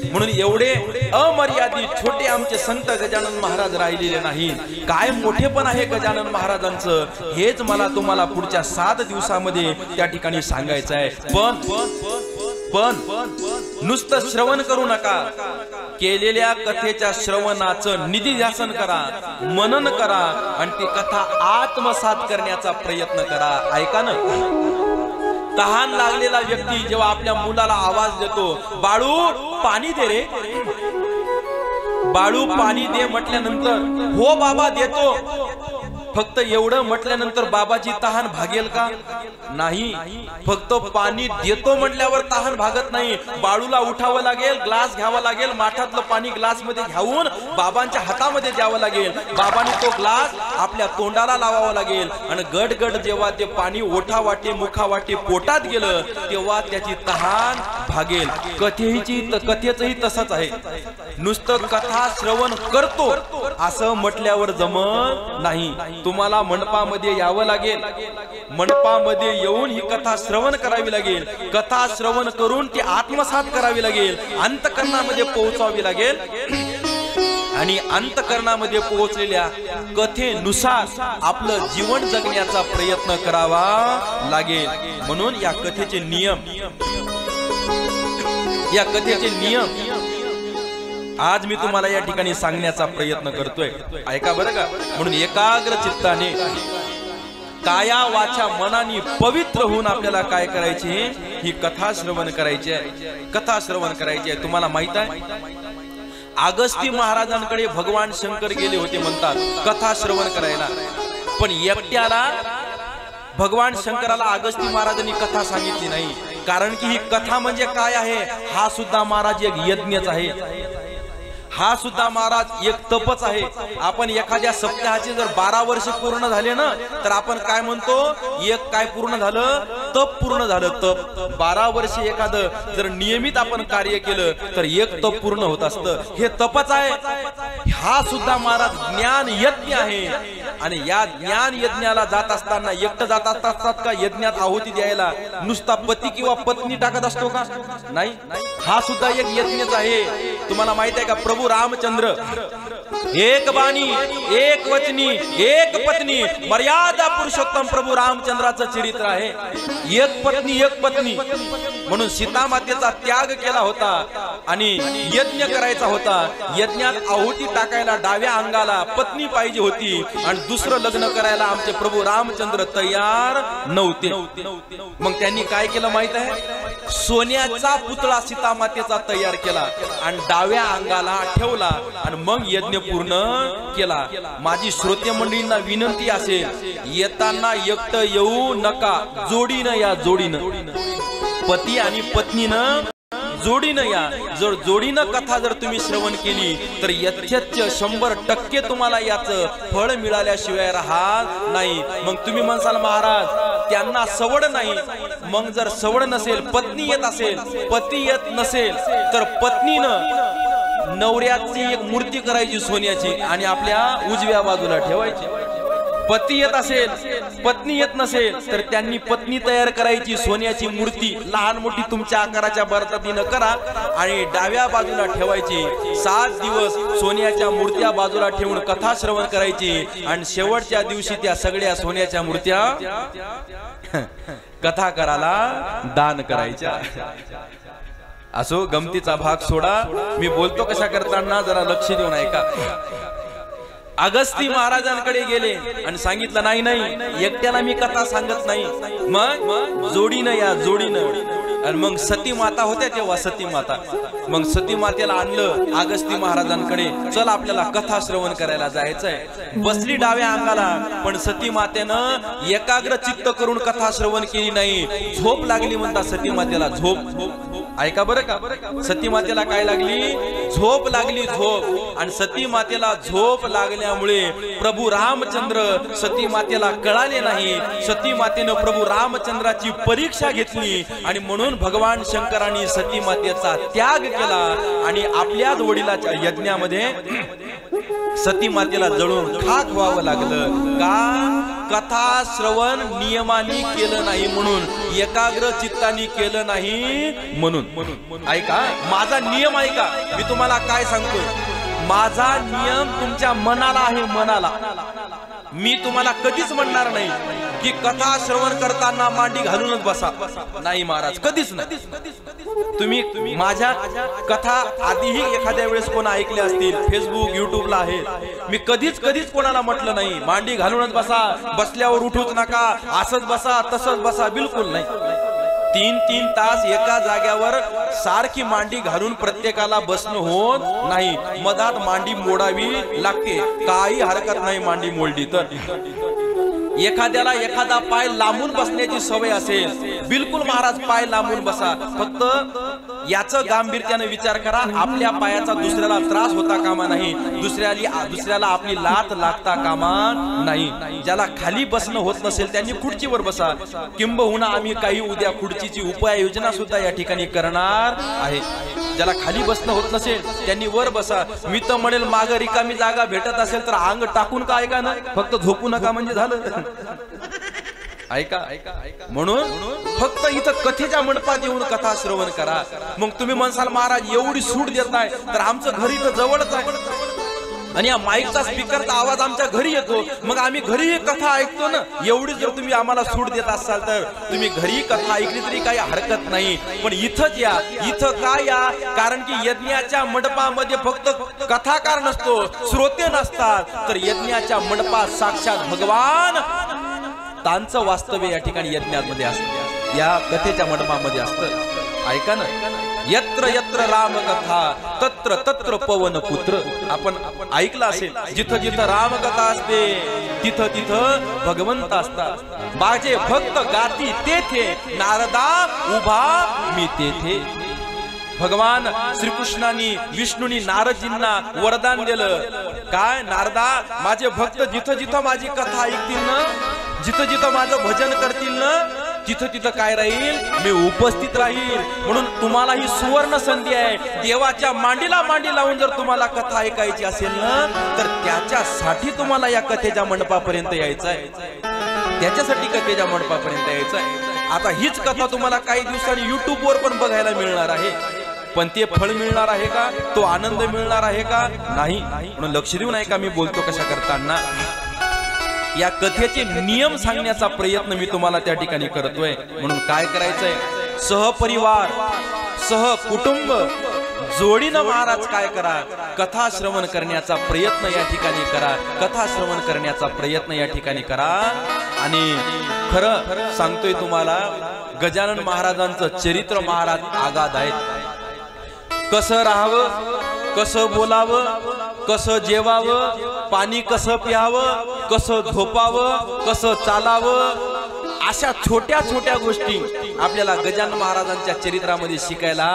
म्हणून एवढे अमर्यादित छोटे आमचे संत गजानन महाराज राहिलेले नाही। काय मोठेपण आहे गजानन महाराजांचं, हेच मला तुम्हाला पुढच्या 7 दिवसामध्ये त्या ठिकाणी सांगायचं आहे। पण नुसतं श्रवण करू नका, केलेल्या कथेच्या श्रवणाचं निधिध्यासन करा, मनन करा आणि ती कथा आत्मसात करण्याचा प्रयत्न करा। ऐका ना, तहान लागलेला व्यक्ती जेव्हा आपल्या मुलाला आवाज देतो, बाळू पाणी दे रे, बाळू पाणी दे म्हटल्यानंतर हो बाबा देतो, फक्त एवढं म्हटल्यानंतर बाबाची तहान भागेल का? नाही, फक्त पाणी देतो म्हटल्यावर तहान भागत नाही। बाळूला उठावं लागेल, ग्लास घ्यावा लागेल, माठातलं पाणी ग्लास मध्ये घेऊन बाबांच्या हातामध्ये द्यावं लागेल, बाबांनी तो ग्लास आपल्या तोंडाला लावावा लागेल आणि गडगड जेव्हा ते पाणी ओठावाटे, मुखावाटे, पोटात गेलं तेव्हा त्याची तहान भागेल. कथेचंही तसंच आहे. नुसतं कथा श्रवण करतो असं म्हटल्यावर जमत नाही. तुम्हाला मंडपामध्ये यावं लागेल. मंडपामध्ये येऊन ही कथा श्रवण करावी लागेल. कथा श्रवण करून ती आत्मसात करावी लागेल. अंतःकरणामध्ये पोहोचावी लागेल. आणि अंतःकरणामध्ये पोहोचलेल्या कथेनुसार आपलं जीवन जगण्याचा प्रयत्न करावा लागेल. म्हणून या कथेचे नियम आज मी तुम्हाला या ठिकाणी सांगण्याचा प्रयत्न करतोय. ऐका बरं का. म्हणून एकाग्र चित्ताने काया वाचा मनाने पवित्र होऊन आपल्याला काय करायचे, ही कथा श्रवण करायची आहे. कथा श्रवण करायची आहे. तुम्हाला माहित आहे अगस्ती महाराजांकडे भगवान शंकर गेले होते म्हणतात कथा श्रवण करायला. पण एकट्याला भगवान शंकराला अगस्ती महाराजांनी कथा सांगितली नाही. कारण की ही कथा म्हणजे काय आहे, हा सुद्धा महाराज एक यज्ञच आहे. हा सुद्धा महाराज एक तपच आहे. आपण एखाद्या सप्ताहाचे जर 12 वर्ष पूर्ण झाले ना तर आपण काय म्हणतो, एक काय पूर्ण झालं, तप पूर्ण झालं. तप 12 वर्ष एखादं जर नियमित आपण कार्य केलं तर एक तप पूर्ण होत असतं. हे तपच आहे. हा सुद्धा महाराज ज्ञान यज्ञ आहे. आणि या ज्ञान यज्ञाला जात असताना एकटं जात असतात का यज्ञात आहुती द्यायला नुसता पती किंवा पत्नी टाकत असतो का? नाही. हा सुद्धा एक यज्ञच आहे. तुम्हाला माहित आहे का प्रभू रामचंद्र एक बाणी एक वचनी एक पत्नी मर्यादा पुरुषोत्तम प्रभू रामचंद्राचं चरित्र आहे. एक पत्नी म्हणून सीता मातेचा त्याग केला होता आणि यज्ञ करायचा होता. यज्ञात आहुती टाकायला डाव्या अंगाला पत्नी पाहिजे होती आणि दुसरं लग्न करायला आमचे प्रभू रामचंद्र तयार नव्हते. मग त्यांनी काय केलं माहित आहे, सोन्याचा पुतळा सीता मातेचा तयार केला आणि डाव्या अंगाला ठेवला आणि मग यज्ञ पूर्ण केला. माझी श्रोते मंडळींना विनंती असेल, येताना एकटं येऊ नका, जोडीनं या. जोडीनं पती आणि पत्नीनं जोडीनं या. जर जोडीनं कथा जर तुम्ही श्रवण केली तर यथेच्छ 100% तुम्हाला याचं फळ मिळाल्याशिवाय राहत नाही. मग तुम्ही म्हणसाल महाराज त्यांना सवड नाही. मग जर सवड नसेल, पत्नी येत असेल, पती येत नसेल तर पत्नीनं नवऱ्याची एक मूर्ती करायची सोन्याची आणि आपल्या उजव्या बाजूला ठेवायची. पती येत असेल, पत्नी येत नसेल तर त्यांनी पत्नी तयार करायची सोन्याची मूर्ती, लहान मोठी तुमच्या आकाराच्या पद्धतीनं करा आणि डाव्या बाजूला ठेवायची. 7 दिवस सोन्याच्या मूर्त्या बाजूला ठेवून कथा श्रवण करायची आणि शेवटच्या दिवशी त्या सगळ्या सोन्याच्या मूर्त्या कथाकाराला दान करायच्या. असो, गमतीचा भाग सोडा. मी बोलतो कशा करताना जरा लक्ष देऊन ऐका. अगस्ती महाराजांकडे गेले आणि सांगितलं नाही एकट्याला मी कथा सांगत नाही, मग जोडीनं या, जोडीनं. आणि मग सती माता होत्या तेव्हा सती माता, मग सती मातेला आणलं अगस्ती महाराजांकडे. चल आपल्याला कथा श्रवण करायला जायचंय. बसली डाव्या अंगाला, पण सती मातेनं एकाग्र चित्त करून कथा श्रवण केली नाही. झोप लागली म्हणता सती मातेला. झोप ऐका बरं का. सती मातेला काय लागली? झोप लागली. झोप. आणि सती मातेला झोप लागल्यामुळे प्रभू रामचंद्र सती मातेला कळाले नाही. सती मातेनं प्रभू रामचंद्राची परीक्षा घेतली आणि म्हणून भगवान शंकरांनी सती मातेचा त्याग केला आणि आपल्याच वडिलाच्या यज्ञामध्ये सती मातेला जळून खाक व्हावं लागलं. का? कथा श्रवण नियमाने केलं नाही म्हणून, एकाग्र चित्ताने केलं नाही म्हणून. ऐका, माझा नियम ऐका. मी तुम्हाला काय सांगतोय, माझा नियम तुमच्या मनाला आहे, मनाला. मी तुम्हाला कधीच म्हणणार नाही की कथा श्रवण करताना मांडी घालूनच बसा. नाही महाराज, कधीच नाही. तुम्ही माझ्या कथा आधीही एखाद्या वेळेस कोण ऐकल्या असतील, फेसबुक युट्यूबला आहे. मी कधीच कोणाला म्हटलं नाही मांडी घालूनच बसा, बसल्यावर उठूच नका, असंच बसा, तसंच बसा. बिलकुल नाही. 3-3 तास एका जाग्यावर सारखी मांडी घालून प्रत्येकाला बसणं होत नाही. मधात मांडी मोडावी लागते. काही हरकत नाही मांडी मोडली तर. एखाद्याला एखादा पाय लांबून बसण्याची सवय असेल, बिलकुल महाराज पाय लांबून बसा. फक्त याचं गांभीर्याने विचार करा. आपल्या पायाचा दुसऱ्याला त्रास होता कामा नाही, दुसऱ्याला आपली लात लागता कामा नाही. ज्याला खाली बसणं होत नसेल त्यांनी खुर्चीवर बसा. किंबहुना आम्ही काही उद्या खुर्चीची उपाययोजना सुद्धा या ठिकाणी करणार आहे. ज्याला खाली बसणं होत नसेल त्यांनी वर बसा. मी तर म्हणेल माग रिकामी जागा भेटत असेल तर अंग टाकून का ऐका ना, फक्त झोपू नका म्हणजे झालं. ऐका म्हणून फक्त इथं कथेच्या मंडपात येऊन कथा श्रवण करा. मग तुम्ही म्हणसाल महाराज एवढी सूट देताय तर आमचं घर इथं जवळच आहे आणि या माईकचा स्पीकरचा आवाज आमच्या घरी येतो, मग आम्ही घरी कथा ऐकतो ना. एवढी जर तुम्ही आम्हाला सूट देत असाल तर तुम्ही घरी कथा ऐकली तरी काही हरकत नाही. पण इथंच या. इथं काय या, कारण की यज्ञाच्या मंडपामध्ये फक्त कथाकार नसतो, श्रोते नसतात, तर यज्ञाच्या मंडपात साक्षात भगवान त्यांचं वास्तव्य या ठिकाणी यज्ञामध्ये असतं, या कथेच्या मंडपामध्ये असतं. ऐका ना, यत्र यत्र राम कथा तत्र तत्र पवन पुत्र. आपण ऐकलं असेल, जिथं जिथं राम कथा असते तिथं तिथं भगवंत असतात. माझे भक्त गाती तेथे नारदा उभा मी तेथे. भगवान श्रीकृष्णांनी विष्णूंनी नारदजींना वरदान दिलं. काय? नारदा, माझे भक्त जिथं जिथं माझी कथा ऐकतील ना, जिथं जिथं माझं भजन करतील ना, तिथं तिथं काय राहील, मी उपस्थित राहील. म्हणून तुम्हाला ही सुवर्ण संधी आहे. देवाच्या मांडीला मांडी लावून जर तुम्हाला कथा ऐकायची असेल ना, तर त्याच्यासाठी तुम्हाला या कथेच्या मंडपापर्यंत यायचं आहे. त्याच्यासाठी कथेच्या मंडपापर्यंत यायचं आहे. आता हीच कथा तुम्हाला काही दिवसांनी युट्यूबवर पण बघायला मिळणार आहे. पण ते फळ मिळणार आहे का, तो आनंद मिळणार आहे का? नाही. म्हणून लक्ष देऊन ऐका मी बोलतो कशा करताना. या कथेचे नियम सांगण्याचा प्रयत्न मी तुम्हाला त्या ठिकाणी करतोय. म्हणून काय करायचंय, सहपरिवार सहकुटुंब जोडीनं महाराज काय करा, कथा श्रवण करण्याचा प्रयत्न या ठिकाणी करा. कथा श्रवण करण्याचा प्रयत्न या ठिकाणी करा. आणि खरं सांगतोय तुम्हाला, गजानन महाराजांचं चरित्र महाराज आगाध आहेत. कसं राहावं, कसं बोलावं, कसं जेवावं, पाणी कसं प्यावं, कसं झोपावं, कसं चालावं, अशा छोट्या छोट्या गोष्टी आपल्याला गजानन महाराजांच्या चरित्रामध्ये शिकायला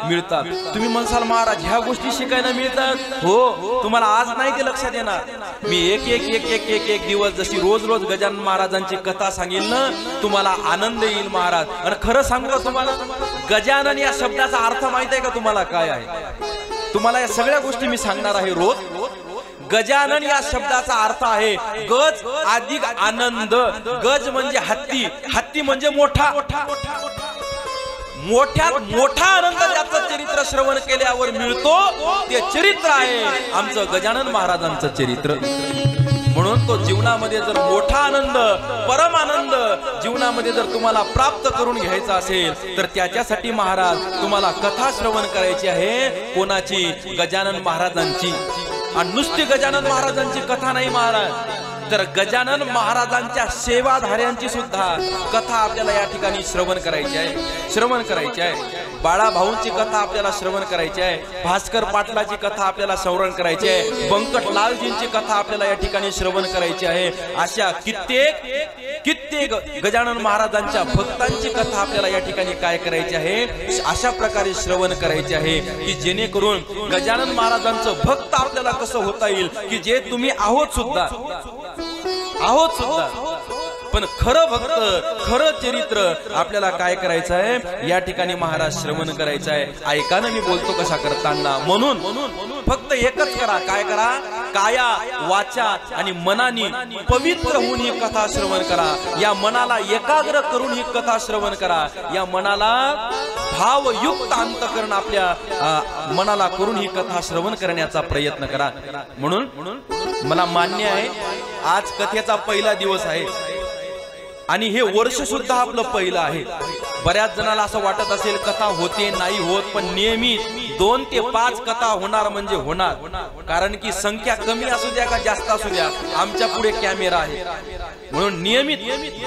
मिळतात. तुम्ही म्हणसाल महाराज ह्या गोष्टी शिकायला मिळतात? हो, तुम्हाला आज नाही ते लक्षात येणार. मी एक एक एक एक एक एक दिवस जशी रोज रोज गजानन महाराजांची कथा सांगेल ना, तुम्हाला आनंद येईल महाराज. आणि खरं सांगू का तुम्हाला, गजानन या शब्दाचा अर्थ माहित आहे का तुम्हाला काय आहे? तुम्हाला या सगळ्या गोष्टी मी सांगणार आहे रोज. गजानन या शब्दाचा अर्थ आहे गज अधिक आनंद. गज म्हणजे हत्ती, हत्ती म्हणजे मोठा. मोठ्यात मोठा आनंद ज्याचं चरित्र श्रवण केल्यावर मिळतो ते चरित्र आहे आमचं गजानन महाराजांचं चरित्र. म्हणून तो जीवनामध्ये जर मोठा आनंद, परम आनंद जीवनामध्ये जर तुम्हाला प्राप्त करून घ्यायचा असेल तर त्याच्यासाठी महाराज तुम्हाला कथा श्रवण करायची आहे. कोणाची? गजानन महाराजांची. आणि नुसती गजानन महाराजांची कथा नाही महाराज, तर गजानन महाराजांच्या सेवाधाऱ्यांची सुद्धा कथा आपल्याला या ठिकाणी श्रवण करायची आहे. बाळाभाऊंची कथा आपल्याला श्रवण करायची आहे. भास्कर पाटलाची कथा आपल्याला श्रवण करायची आहे. बंकटलालजींची कथा आपल्याला या ठिकाणी श्रवण करायची आहे. अशा कित्येक गजानन महाराजांच्या भक्तांची कथा आपल्याला या ठिकाणी काय करायची आहे, अशा प्रकारे श्रवण करायची आहे की जेणेकरून गजानन महाराजांचं भक्त आपल्याला कसं होता येईल, की जे तुम्ही आहोत सुद्धा. पण खरं भक्त, खरं चरित्र आपल्याला काय करायचं आहे, या ठिकाणी महाराज श्रवण करायचं आहे. ऐका ना मी बोलतो कशा करताना. म्हणून फक्त एकच करा. काय करा? काया वाचा आणि मनाने पवित्र होऊन ही कथा श्रवण करा. या मनाला एकाग्र करून ही कथा श्रवण करा. या मनाला भावयुक्त अंतःकरण आपल्या मनाला करून ही कथा श्रवण करण्याचा प्रयत्न करा. म्हणून मला मान्य आहे आज कथेचा पहिला दिवस आहे आणि हे वर्ष सुद्धा आपलं पहिलं आहे. बऱ्याच जणाला असं वाटत असेल कथा होते नाही होत, पण नियमित 2 ते 5 कथा होणार म्हणजे होणार. कारण की संख्या कमी असू द्या का जास्त असू द्या, आमच्या पुढे कॅमेरा आहे. म्हणून नियमित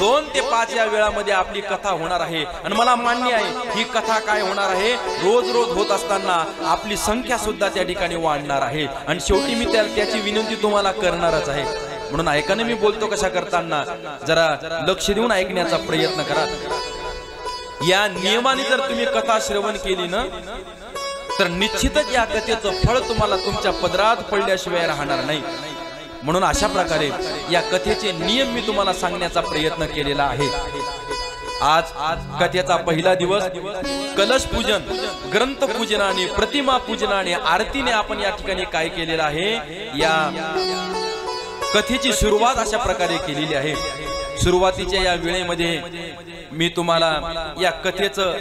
2 ते 5 या वेळामध्ये आपली कथा होणार आहे. आणि मला मान्य आहे ही कथा काय होणार आहे, रोज रोज होत असताना आपली संख्या सुद्धा त्या ठिकाणी वाढणार आहे. आणि शेवटी मी त्याची विनंती तुम्हाला करणारच आहे. म्हणून ऐकाने मी बोलतो कशा करताना जरा लक्ष देऊन ऐकण्याचा प्रयत्न करा. या नियमाने जर तुम्ही कथा श्रवण केली ना तर निश्चितच या कथेचं फळ तुम्हाला तुमच्या पदरात पडल्याशिवाय राहणार नाही। म्हणून अशा प्रकारे या कथेचे नियम मी तुम्हाला सांगण्याचा प्रयत्न केलेला आहे। आज कथेचा पहिला दिवस कलश पूजन, ग्रंथ पूजनाने, प्रतिमा पूजनाने, आरतीने आपण या ठिकाणी काय केलेलं आहे, या कथेची सुरुवात अशा प्रकारे केलेली आहे। सुरुवातीच्या या वेळेमध्ये मी तुम्हाला या कथेचं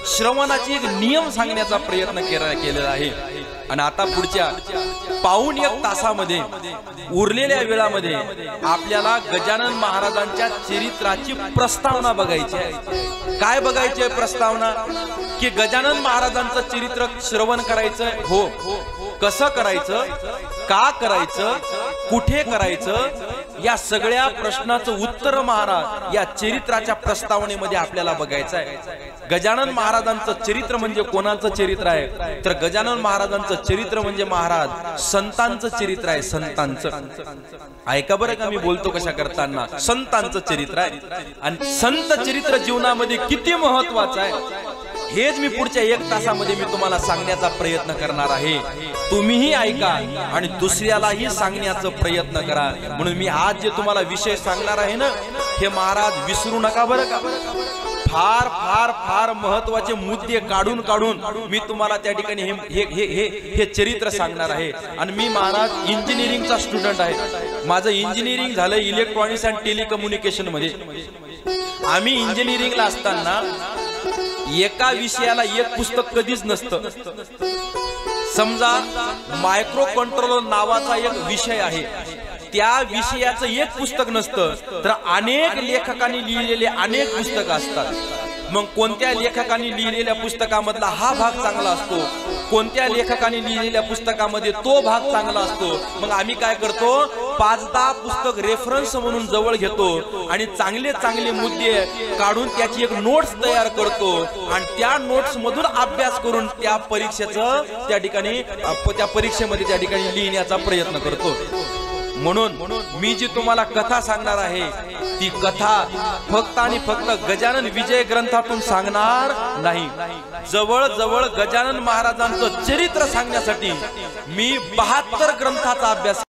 श्रवणाची एक नियम सांगण्याचा प्रयत्न केलेला आहे। आणि आता पुढच्या पाऊण एक तासामध्ये उरलेल्या वेळामध्ये आपल्याला गजानन महाराजांच्या चरित्राची प्रस्तावना बघायची आहे। काय बघायची आहे प्रस्तावना? की गजानन महाराजांचं चरित्र श्रवण करायचं हो, कसं करायचं, का करायचं, कुठे करायचं, या सगळ्या प्रश्नाचं उत्तर महाराज या चरित्राच्या प्रस्तावनेमध्ये आपल्याला बघायचं आहे। गजानन महाराजांचं चरित्र म्हणजे कोणाचं चरित्र आहे? तर गजानन महाराजांचं चरित्र म्हणजे महाराज संतांचं चरित्र आहे। संतांचं ऐका बरं का, मी बोलतो कशा करताना, संतांचं चरित्र आहे। आणि संत चरित्र जीवनामध्ये किती महत्वाचं आहे हेच मी पुढच्या एक तासामध्ये मी तुम्हाला सांगण्याचा प्रयत्न करणार आहे। तुम्हीही ऐका आणि दुसऱ्यालाही सांगण्याचा प्रयत्न करा। म्हणून मी आज जे तुम्हाला विषय सांगणार आहे ना, हे महाराज विसरू नका बरं का। फार फार फार महत्वाचे मुद्दे काढून काढून मी तुम्हाला त्या ठिकाणी हे चरित्र सांगणार आहे। आणि मी महाराज इंजिनिअरिंगचा स्टुडंट आहे। माझं इंजिनिअरिंग झालं इलेक्ट्रॉनिक्स अँड टेलिकम्युनिकेशन मध्ये। आम्ही इंजिनिअरिंगला असताना एका विषयाला एक पुस्तक कधीच नसतं। समजा मायक्रो कंट्रोलर नावाचा एक विषय आहे, त्या विषयाचं एक पुस्तक नसतं, तर अनेक लेखकांनी लिहिलेले अनेक पुस्तकं असतात। मग कोणत्या लेखकांनी लिहिलेल्या पुस्तकामधला हा भाग चांगला असतो, कोणत्या लेखकांनी लिहिलेल्या पुस्तकामध्ये तो भाग चांगला असतो। मग आम्ही काय करतो, 5-10 पुस्तक रेफरन्स म्हणून जवळ घेतो आणि चांगले चांगले मुद्दे काढून त्याची एक नोट्स तयार करतो आणि त्या नोट्स मधून अभ्यास करून त्या परीक्षेचं त्या परीक्षेमध्ये त्या ठिकाणी लिहिण्याचा प्रयत्न करतो। म्हणून मी जी तुम्हाला कथा सांगणार आहे ती कथा फक्त आणि फक्त गजानन विजय ग्रंथातून सांगणार नाही। जवळ जवळ गजानन महाराजांचं चरित्र सांगण्यासाठी मी 72 ग्रंथाचा अभ्यास